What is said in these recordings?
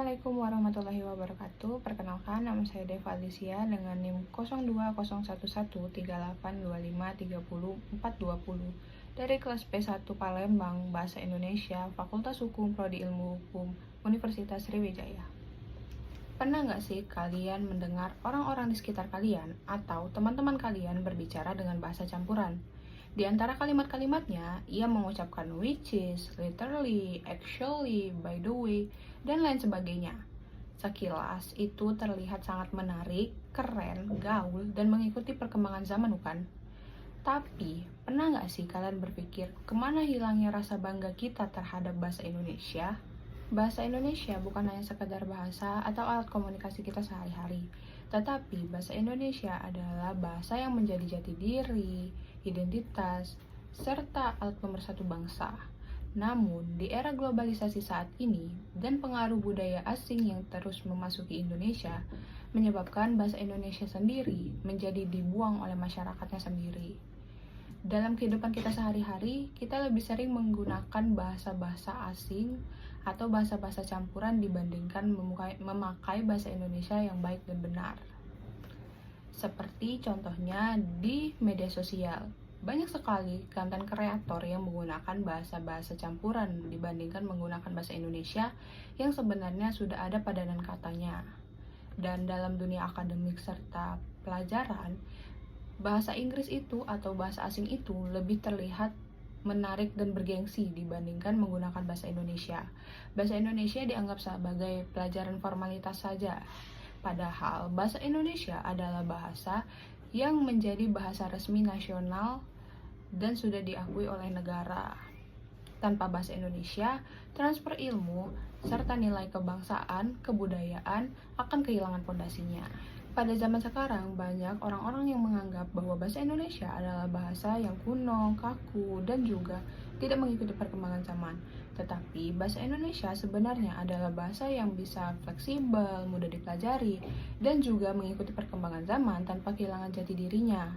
Assalamualaikum warahmatullahi wabarakatuh. Perkenalkan, nama saya Deva Alicia dengan NIM 02011385304020 dari kelas P1 Palembang, Bahasa Indonesia, Fakultas Hukum, Prodi Ilmu Hukum, Universitas Sriwijaya. Pernah nggak sih kalian mendengar orang-orang di sekitar kalian atau teman-teman kalian berbicara dengan bahasa campuran? Di antara kalimat-kalimatnya, ia mengucapkan which is, literally, actually, by the way, dan lain sebagainya. Sekilas, itu terlihat sangat menarik, keren, gaul, dan mengikuti perkembangan zaman, bukan? Tapi, pernah nggak sih kalian berpikir kemana hilangnya rasa bangga kita terhadap bahasa Indonesia? Bahasa Indonesia bukan hanya sekedar bahasa atau alat komunikasi kita sehari-hari, tetapi bahasa Indonesia adalah bahasa yang menjadi jati diri, identitas, serta alat pemersatu bangsa. Namun, di era globalisasi saat ini dan pengaruh budaya asing yang terus memasuki Indonesia, menyebabkan bahasa Indonesia sendiri menjadi dibuang oleh masyarakatnya sendiri. Dalam kehidupan kita sehari-hari, kita lebih sering menggunakan bahasa-bahasa asing atau bahasa-bahasa campuran dibandingkan memakai bahasa Indonesia yang baik dan benar. Seperti contohnya di media sosial, banyak sekali konten kreator yang menggunakan bahasa-bahasa campuran dibandingkan menggunakan bahasa Indonesia yang sebenarnya sudah ada padanan katanya. Dan dalam dunia akademik serta pelajaran, bahasa Inggris itu atau bahasa asing itu lebih terlihat menarik dan bergengsi dibandingkan menggunakan bahasa Indonesia. Bahasa Indonesia dianggap sebagai pelajaran formalitas saja. Padahal bahasa Indonesia adalah bahasa yang menjadi bahasa resmi nasional dan sudah diakui oleh negara. Tanpa bahasa Indonesia, transfer ilmu serta nilai kebangsaan, kebudayaan akan kehilangan fondasinya. Pada zaman sekarang, banyak orang-orang yang menganggap bahwa bahasa Indonesia adalah bahasa yang kuno, kaku, dan juga tidak mengikuti perkembangan zaman. Tetapi, bahasa Indonesia sebenarnya adalah bahasa yang bisa fleksibel, mudah dipelajari, dan juga mengikuti perkembangan zaman tanpa kehilangan jati dirinya.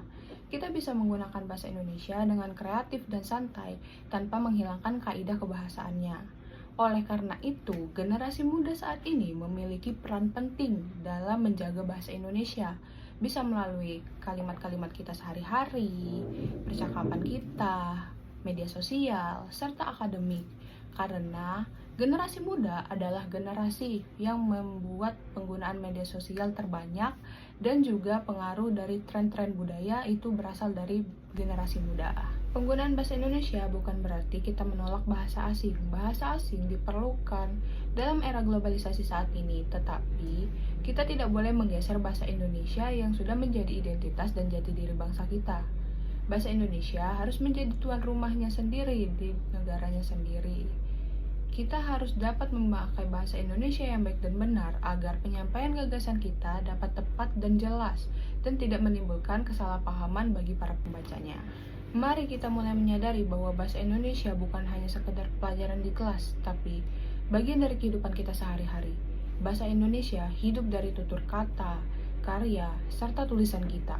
Kita bisa menggunakan bahasa Indonesia dengan kreatif dan santai, tanpa menghilangkan kaidah kebahasaannya. Oleh karena itu, generasi muda saat ini memiliki peran penting dalam menjaga bahasa Indonesia, bisa melalui kalimat-kalimat kita sehari-hari, percakapan kita, media sosial, serta akademik. Karena generasi muda adalah generasi yang membuat penggunaan media sosial terbanyak dan juga pengaruh dari tren-tren budaya itu berasal dari generasi muda. Penggunaan bahasa Indonesia bukan berarti kita menolak bahasa asing. Bahasa asing diperlukan dalam era globalisasi saat ini, tetapi kita tidak boleh menggeser bahasa Indonesia yang sudah menjadi identitas dan jati diri bangsa kita. Bahasa Indonesia harus menjadi tuan rumahnya sendiri di negaranya sendiri. Kita harus dapat memakai bahasa Indonesia yang baik dan benar agar penyampaian gagasan kita dapat tepat dan jelas dan tidak menimbulkan kesalahpahaman bagi para pembacanya. Mari kita mulai menyadari bahwa bahasa Indonesia bukan hanya sekedar pelajaran di kelas, tapi bagian dari kehidupan kita sehari-hari. Bahasa Indonesia hidup dari tutur kata, karya, serta tulisan kita.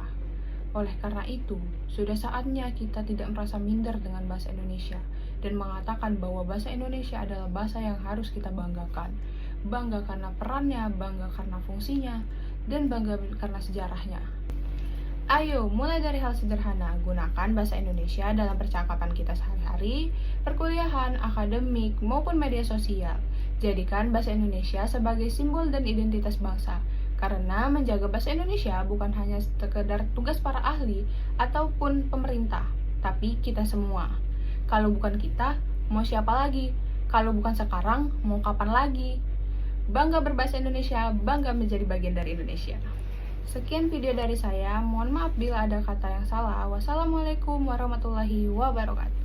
Oleh karena itu, sudah saatnya kita tidak merasa minder dengan bahasa Indonesia dan mengatakan bahwa bahasa Indonesia adalah bahasa yang harus kita banggakan. Bangga karena perannya, bangga karena fungsinya, dan bangga karena sejarahnya. Ayo, mulai dari hal sederhana, gunakan bahasa Indonesia dalam percakapan kita sehari-hari, perkuliahan, akademik, maupun media sosial. Jadikan bahasa Indonesia sebagai simbol dan identitas bangsa. Karena menjaga bahasa Indonesia bukan hanya sekedar tugas para ahli ataupun pemerintah, tapi kita semua. Kalau bukan kita, mau siapa lagi? Kalau bukan sekarang, mau kapan lagi? Bangga berbahasa Indonesia, bangga menjadi bagian dari Indonesia. Sekian video dari saya, mohon maaf bila ada kata yang salah. Wassalamualaikum warahmatullahi wabarakatuh.